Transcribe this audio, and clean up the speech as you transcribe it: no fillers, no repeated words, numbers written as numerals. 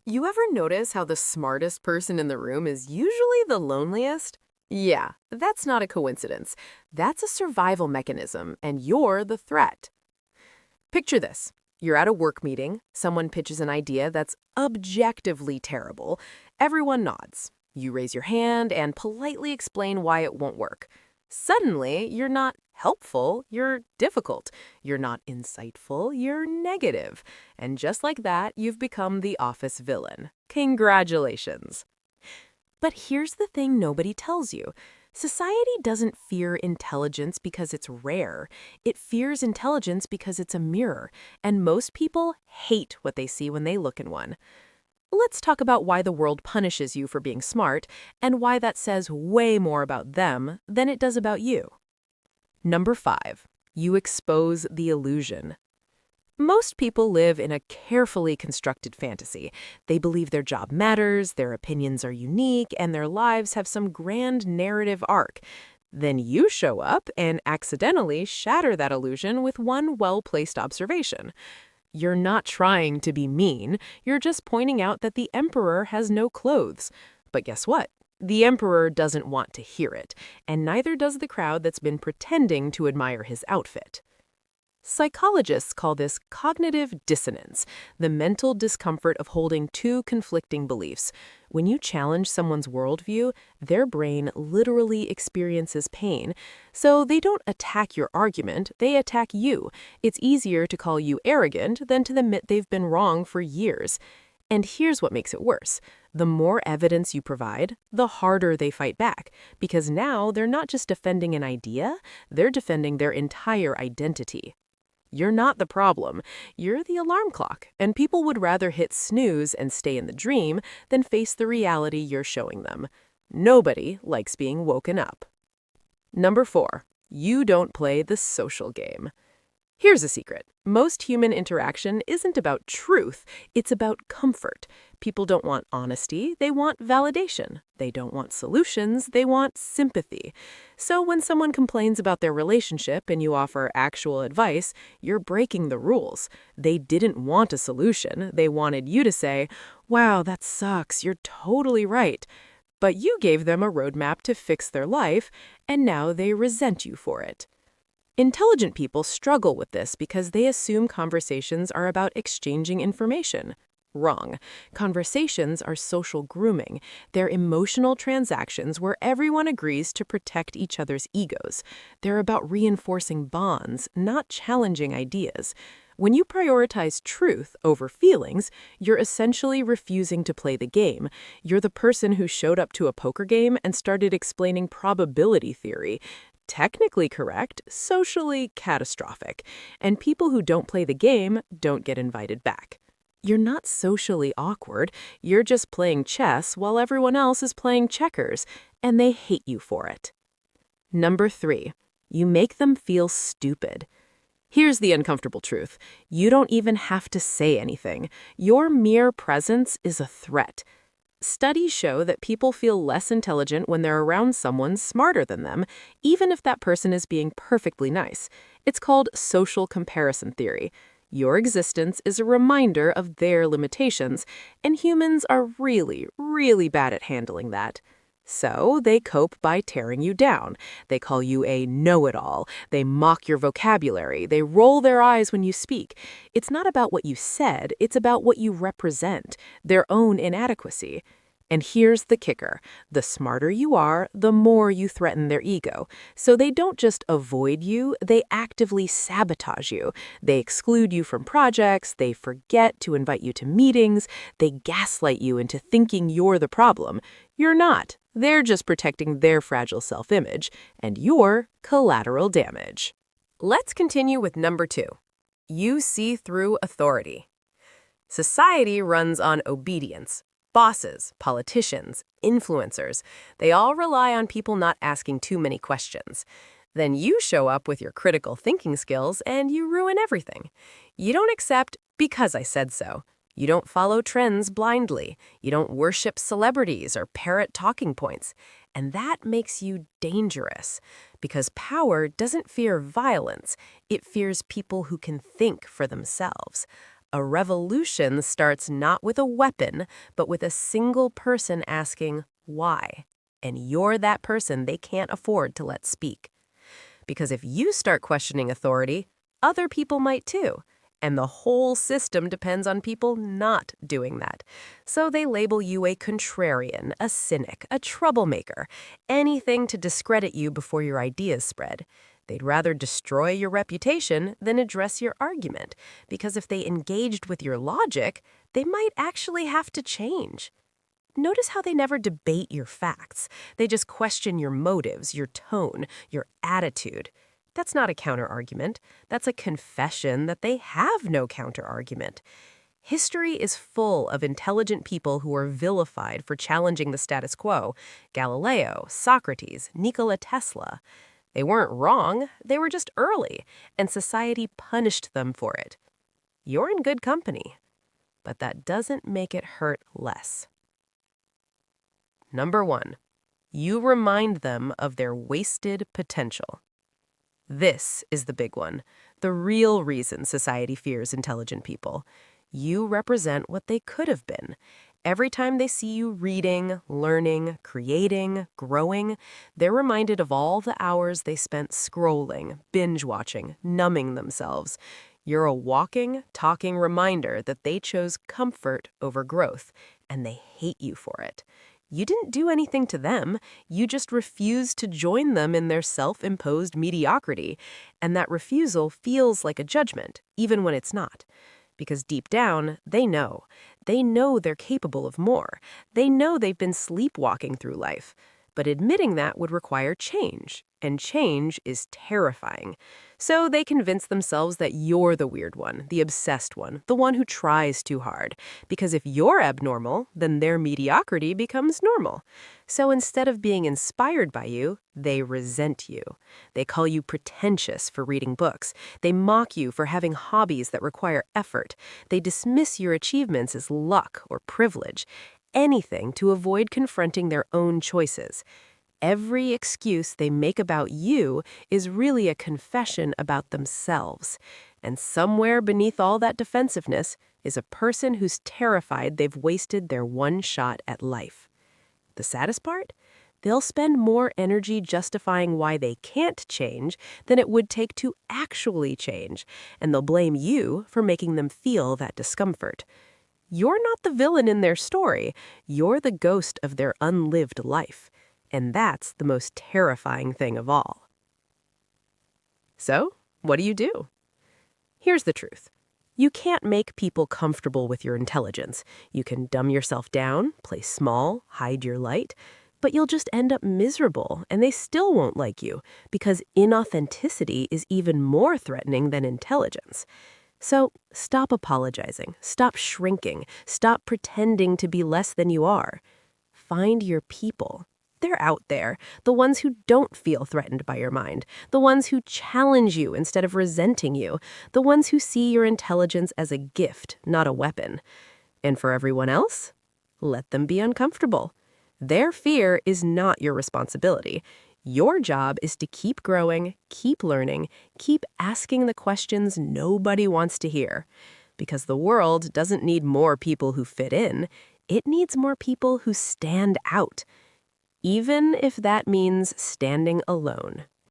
You ever notice how the smartest person in the room is usually the loneliest? Yeah, that's not a coincidence. That's a survival mechanism, and you're the threat. Picture this. You're at a work meeting, someone pitches an idea that's objectively terrible. Everyone nods. You raise your hand and politely explain why it won't work. Suddenly, you're not helpful, you're difficult. You're not insightful, you're negative. And just like that, you've become the office villain. Congratulations. But here's the thing nobody tells you. Society doesn't fear intelligence because it's rare. It fears intelligence because it's a mirror, and most people hate what they see when they look in one. Let's talk about why the world punishes you for being smart, and why that says way more about them than it does about you. Number 5. You expose the illusion. Most people live in a carefully constructed fantasy. They believe their job matters, their opinions are unique, and their lives have some grand narrative arc. Then you show up and accidentally shatter that illusion with one well-placed observation. You're not trying to be mean, you're just pointing out that the emperor has no clothes. But guess what? The emperor doesn't want to hear it, and neither does the crowd that's been pretending to admire his outfit. Psychologists call this cognitive dissonance, the mental discomfort of holding two conflicting beliefs. When you challenge someone's worldview, their brain literally experiences pain. So they don't attack your argument, they attack you. It's easier to call you arrogant than to admit they've been wrong for years. And here's what makes it worse. The more evidence you provide, the harder they fight back, because now they're not just defending an idea, they're defending their entire identity. You're not the problem. You're the alarm clock, and people would rather hit snooze and stay in the dream than face the reality you're showing them. Nobody likes being woken up. Number 4. You don't play the social game. Here's a secret. Most human interaction isn't about truth, it's about comfort. People don't want honesty, they want validation. They don't want solutions, they want sympathy. So when someone complains about their relationship and you offer actual advice, you're breaking the rules. They didn't want a solution, they wanted you to say, "Wow, that sucks, you're totally right." But you gave them a roadmap to fix their life, and now they resent you for it. Intelligent people struggle with this because they assume conversations are about exchanging information. Wrong. Conversations are social grooming. They're emotional transactions where everyone agrees to protect each other's egos. They're about reinforcing bonds, not challenging ideas. When you prioritize truth over feelings, you're essentially refusing to play the game. You're the person who showed up to a poker game and started explaining probability theory. Technically correct, socially catastrophic. And people who don't play the game don't get invited back. You're not socially awkward, you're just playing chess while everyone else is playing checkers, and they hate you for it. Number 3. You make them feel stupid. Here's the uncomfortable truth. You don't even have to say anything. Your mere presence is a threat. Studies show that people feel less intelligent when they're around someone smarter than them, even if that person is being perfectly nice. It's called social comparison theory. Your existence is a reminder of their limitations, and humans are really, really bad at handling that. So they cope by tearing you down. They call you a know-it-all. They mock your vocabulary. They roll their eyes when you speak. It's not about what you said, it's about what you represent, their own inadequacy. And here's the kicker. The smarter you are, the more you threaten their ego. So they don't just avoid you, they actively sabotage you. They exclude you from projects, they forget to invite you to meetings, they gaslight you into thinking you're the problem. You're not. They're just protecting their fragile self-image, and you're collateral damage. Let's continue with number 2. You see through authority. Society runs on obedience. Bosses, politicians, influencers, they all rely on people not asking too many questions. Then you show up with your critical thinking skills and you ruin everything. You don't accept because I said so. You don't follow trends blindly. You don't worship celebrities or parrot talking points. And that makes you dangerous because power doesn't fear violence. It fears people who can think for themselves. A revolution starts not with a weapon, but with a single person asking, why? And you're that person they can't afford to let speak. Because if you start questioning authority, other people might too. And the whole system depends on people not doing that. So they label you a contrarian, a cynic, a troublemaker, anything to discredit you before your ideas spread. They'd rather destroy your reputation than address your argument, because if they engaged with your logic, they might actually have to change. Notice how they never debate your facts. They just question your motives, your tone, your attitude. That's not a counter-argument. That's a confession that they have no counter-argument. History is full of intelligent people who are vilified for challenging the status quo. Galileo, Socrates, Nikola Tesla. They weren't wrong, they were just early, and society punished them for it. You're in good company, but that doesn't make it hurt less. Number 1, you remind them of their wasted potential. This is the big one, the real reason society fears intelligent people. You represent what they could have been. Every time they see you reading, learning, creating, growing, they're reminded of all the hours they spent scrolling, binge-watching, numbing themselves. You're a walking, talking reminder that they chose comfort over growth, and they hate you for it. You didn't do anything to them, you just refused to join them in their self-imposed mediocrity, and that refusal feels like a judgment, even when it's not. Because deep down, they know. They know they're capable of more. They know they've been sleepwalking through life. But admitting that would require change, and change is terrifying. So they convince themselves that you're the weird one, the obsessed one, the one who tries too hard. Because if you're abnormal, then their mediocrity becomes normal. So instead of being inspired by you, they resent you. They call you pretentious for reading books. They mock you for having hobbies that require effort. They dismiss your achievements as luck or privilege. Anything to avoid confronting their own choices. Every excuse they make about you is really a confession about themselves. And somewhere beneath all that defensiveness is a person who's terrified they've wasted their one shot at life. The saddest part? They'll spend more energy justifying why they can't change than it would take to actually change, and they'll blame you for making them feel that discomfort. You're not the villain in their story. You're the ghost of their unlived life. And that's the most terrifying thing of all. So, what do? Here's the truth. You can't make people comfortable with your intelligence. You can dumb yourself down, play small, hide your light, but you'll just end up miserable, and they still won't like you, because inauthenticity is even more threatening than intelligence. So stop apologizing, stop shrinking, stop pretending to be less than you are. Find your people. They're out there, the ones who don't feel threatened by your mind, the ones who challenge you instead of resenting you, the ones who see your intelligence as a gift, not a weapon. And for everyone else, let them be uncomfortable. Their fear is not your responsibility. Your job is to keep growing, keep learning, keep asking the questions nobody wants to hear. Because the world doesn't need more people who fit in, it needs more people who stand out. Even if that means standing alone.